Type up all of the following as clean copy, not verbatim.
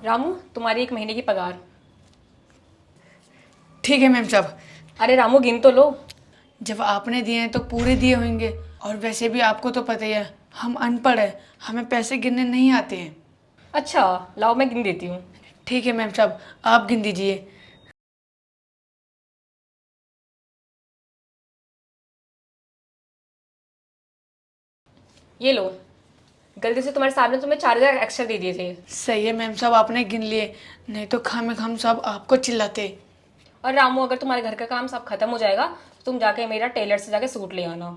रामू, तुम्हारी 1 महीने की पगार। ठीक है मैम साहब। अरे रामू, गिन तो लो। जब आपने दिए हैं तो पूरे दिए होंगे, और वैसे भी आपको तो पता ही है हम अनपढ़ हैं, हमें पैसे गिनने नहीं आते हैं। अच्छा, लाओ मैं गिन देती हूँ। ठीक है मैम साहब, आप गिन दीजिए। ये लो, गलती से तुम्हारे सामने तुम्हें 4,000 एक्स्ट्रा दे दिए थे। सही है मैम साहब, आपने गिन लिए, नहीं तो खाम साहब आपको चिल्लाते। और रामू, अगर तुम्हारे घर का काम सब खत्म हो जाएगा तो तुम जाके मेरा टेलर से जाके सूट ले आना।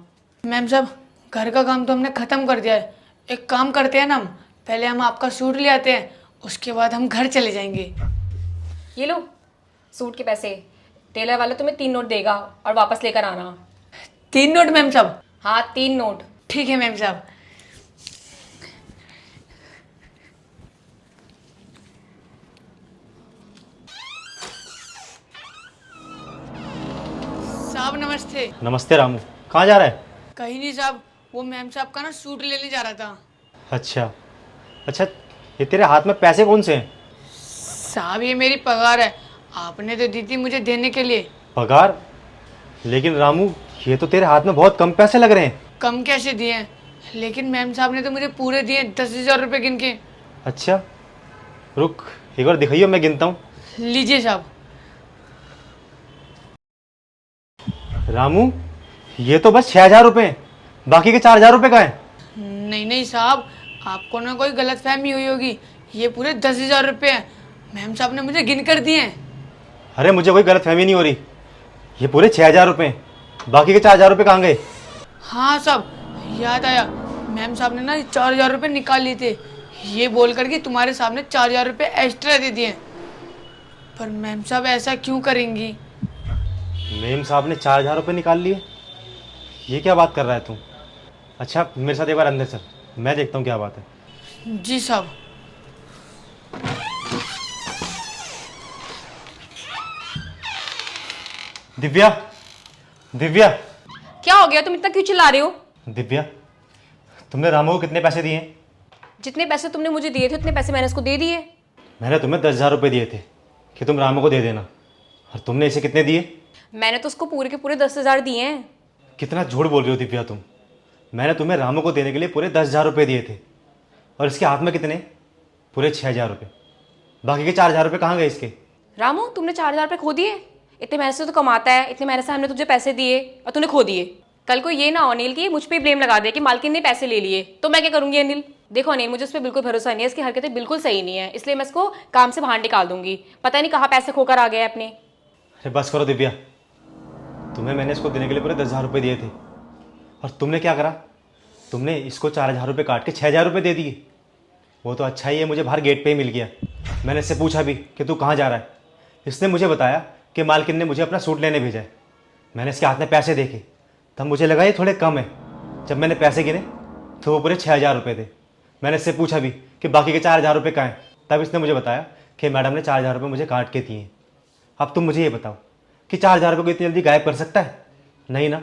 मैम साहब, घर का काम तो हमने ख़त्म कर दिया है। एक काम करते हैं ना, हम पहले हम आपका सूट ले आते हैं, उसके बाद हम घर चले जाएंगे। ये लो सूट के पैसे। टेलर वाला तुम्हें 3 नोट देगा और वापस लेकर आना। 3 नोट मैम साहब? हाँ, 3 नोट। ठीक है मैम साहब। साहब नमस्ते। नमस्ते रामू, कहाँ जा रहा है? कहीं नहीं साहब, वो मैम साहब का ना सूट लेने जा रहा था। अच्छा अच्छा, ये तेरे हाथ में पैसे कौन से हैं? साहब ये मेरी पगार है, आपने तो दी थी मुझे देने के लिए। पगार? लेकिन रामू, ये तो तेरे हाथ में बहुत कम पैसे लग रहे हैं। कम कैसे दिए हैं, लेकिन मैम साहब ने तो मुझे पूरे दिए 10,000 रुपये गिन के। अच्छा, रुक एक बार दिखाइयो, मैं गिनता हूँ। लीजिए साहब। रामू, ये तो बस 6,000 रुपये हैं, बाकी के 4,000 रुपये का है। नहीं नहीं साहब, आपको ना कोई गलत फहमी हुई होगी, ये पूरे 10,000 रुपये हैं, मैम साहब ने मुझे गिन कर दिए हैं। अरे मुझे कोई गलत फहमी नहीं हो रही, ये पूरे 6,000 रुपये हैं, बाकी के 4,000 रुपये कहाँ गए? हाँ साहब, याद आया, मैम साहब ने ना 4,000 रुपये निकाल लिए थे, ये बोल कर कि तुम्हारे सामने 4,000 रुपये एक्स्ट्रा दे दिए। पर मैम साहब ऐसा क्यों करेंगी? मेम साहब ने 4,000 रुपये निकाल लिए? ये क्या बात कर रहा है तू? अच्छा मेरे साथ एक बार अंदर चल, मैं देखता हूँ क्या बात है। जी साहब। दिव्या, दिव्या, क्या हो गया? तुम इतना क्यों चिल्ला रहे हो? दिव्या, तुमने रामू को कितने पैसे दिए? जितने पैसे तुमने मुझे दिए थे उतने पैसे मैंने उसको दे दिए। मैंने तुम्हें 10,000 रुपये दिए थे कि तुम रामू को दे देना, और तुमने इसे कितने दिए? मैंने तो उसको पूरे के पूरे 10,000 दिए हैं। कितना झूठ बोल रही हो दिव्या तुम। मैंने तुम्हें रामू को देने के लिए पूरे 10,000 रुपये दिए थे, और इसके हाथ में कितने? पूरे 6,000 रुपये। बाकी के 4,000 रुपये कहाँ गए इसके? रामू, तुमने 4,000 रुपये खो दिए? इतने मेहनत से तो कमाता है, इतने मेहनत से हमने तुझे पैसे दिए और तूने खो दिए। कल को ये ना हो अनिल कि मुझ पे ब्लेम लगा दे कि मालकिन ने पैसे ले लिए, तो मैं क्या करूंगी अनिल? देखो अनिल, मुझे उस पर बिल्कुल भरोसा नहीं है, इसकी हरकतें बिल्कुल सही नहीं है, इसलिए मैं इसको काम से बाहर निकाल दूंगी। पता नहीं कहाँ पैसे खोकर आ गए अपने। अरे बस करो दिव्या, तुम्हें मैंने इसको देने के लिए पूरे 10,000 रुपये दिए थे, और तुमने क्या करा? तुमने इसको 4,000 रुपये काट के 6,000 रुपये दे दिए। वो तो अच्छा ही है, मुझे बाहर गेट पे ही मिल गया। मैंने इससे पूछा भी कि तू कहाँ जा रहा है, इसने मुझे बताया कि मालकिन ने मुझे अपना सूट लेने भेजा है। मैंने इसके हाथ में पैसे देखे, तब मुझे लगा ये थोड़े कम है। जब मैंने पैसे गिने तो वो पूरे 6,000 रुपये थे। मैंने इससे पूछा भी कि बाकी के 4,000 रुपये कहाँ हैं, तब इसने मुझे बताया कि मैडम ने 4,000 रुपये मुझे काट के दिए हैं। अब तुम मुझे ये बताओ कि 4,000 रुपये को इतनी जल्दी गायब कर सकता है? नहीं ना।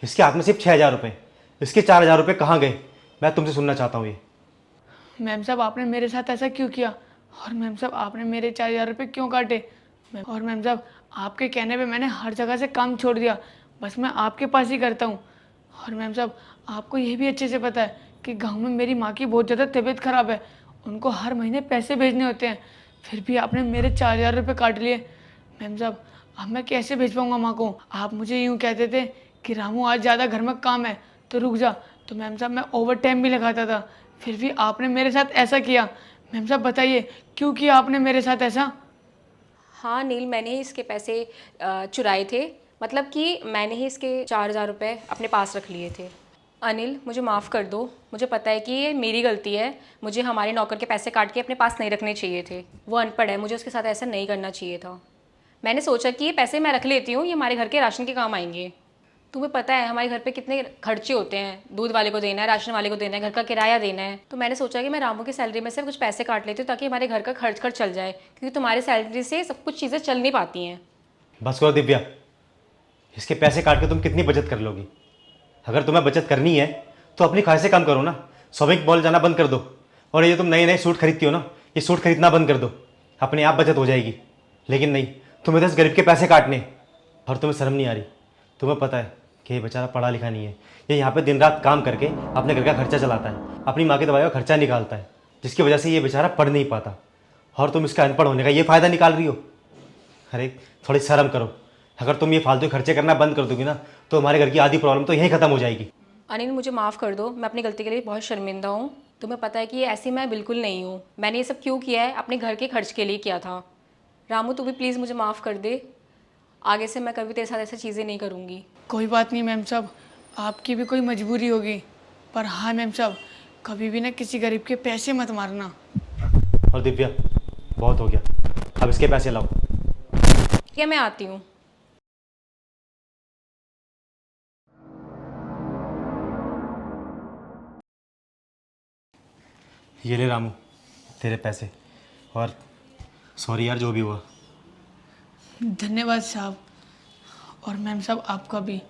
इसके हाथ में सिर्फ 6,000 रुपये, इसके 4,000 रुपये कहाँ गए, मैं तुमसे सुनना चाहता हूँ ये। मैम साहब आपने मेरे साथ ऐसा क्यों किया, और मैम साहब आपने मेरे 4,000 रुपये क्यों काटे? और मैम साहब आपके कहने पे मैंने हर जगह से काम छोड़ दिया, बस मैं आपके पास ही करता हूँ। और मैम साहब आपको ये भी अच्छे से पता है कि गांव में मेरी माँ की बहुत ज़्यादा तबीयत ख़राब है, उनको हर महीने पैसे भेजने होते हैं, फिर भी आपने मेरे 4,000 रुपये काट लिए। मैम साहब अब मैं कैसे भेज पाऊँगा माँ को? आप मुझे यूँ कहते थे कि रामू आज ज़्यादा घर में काम है तो रुक जा, तो मैम साहब मैं ओवर टाइम भी लगाता था, फिर भी आपने मेरे साथ ऐसा किया। मैम साहब बताइए क्यों किया आपने मेरे साथ ऐसा? हाँ नील, मैंने ही इसके पैसे चुराए थे, मतलब कि मैंने ही इसके 4,000 रुपये अपने पास रख लिए थे। अनिल, मुझे माफ़ कर दो, मुझे पता है कि ये मेरी गलती है, मुझे हमारे नौकर के पैसे काट के अपने पास नहीं रखने चाहिए थे। वो अनपढ़ है, मुझे उसके साथ ऐसा नहीं करना चाहिए था। मैंने सोचा कि ये पैसे मैं रख लेती हूँ, ये हमारे घर के राशन के काम आएंगे। तुम्हें पता है हमारे घर पे कितने खर्चे होते हैं, दूध वाले को देना है, राशन वाले को देना है, घर का किराया देना है, तो मैंने सोचा कि मैं रामू की सैलरी में से कुछ पैसे काट लेती हूँ ताकि हमारे घर का खर्च चल जाए, क्योंकि तुम्हारी सैलरी से सब कुछ चीज़ें चल नहीं पाती हैं। बस करो दिव्या, इसके पैसे काट के तुम कितनी बचत कर लोगी? अगर तुम्हें बचत करनी है तो अपनी ख्वाहिशें कम करो ना, शॉपिंग मॉल जाना बंद कर दो। और ये तुम नए नए सूट खरीदती हो ना, ये सूट खरीदना बंद कर दो, अपने आप बचत हो जाएगी। लेकिन नहीं, तुम्हें तो इस गरीब के पैसे काटने। और तुम्हें शर्म नहीं आ रही? तुम्हें पता है कि ये बेचारा पढ़ा लिखा नहीं है, ये यहाँ पे दिन रात काम करके अपने घर का खर्चा चलाता है, अपनी माँ की दवाई का खर्चा निकालता है, जिसकी वजह से ये बेचारा पढ़ नहीं पाता। और तुम इसका अनपढ़ होने का ये फ़ायदा निकाल रही हो। अरे थोड़ी शर्म करो। अगर तुम ये फालतू खर्चे करना बंद कर दोगी ना, तो हमारे घर की आधी प्रॉब्लम तो यहीं ख़त्म हो जाएगी। अनिल मुझे माफ़ कर दो, मैं अपनी गलती के लिए बहुत शर्मिंदा हूँ। तुम्हें पता है कि ये ऐसी मैं बिल्कुल नहीं हूँ। मैंने ये सब क्यों किया है? अपने घर के खर्च के लिए किया था। रामू तू भी प्लीज़ मुझे माफ़ कर दे। आगे से मैं कभी तेरे साथ ऐसी चीज़ें नहीं करूँगी। कोई बात नहीं मैम साहब, आपकी भी कोई मजबूरी होगी, पर हाँ मैम साहब, कभी भी ना किसी गरीब के पैसे मत मारना। और दिव्या, बहुत हो गया, अब इसके पैसे लाओ। ठीक है, मैं आती हूँ। ये ले रामू, तेरे पैसे। और सॉरी यार जो भी हुआ। धन्यवाद साहब। और मैम साहब आपका भी।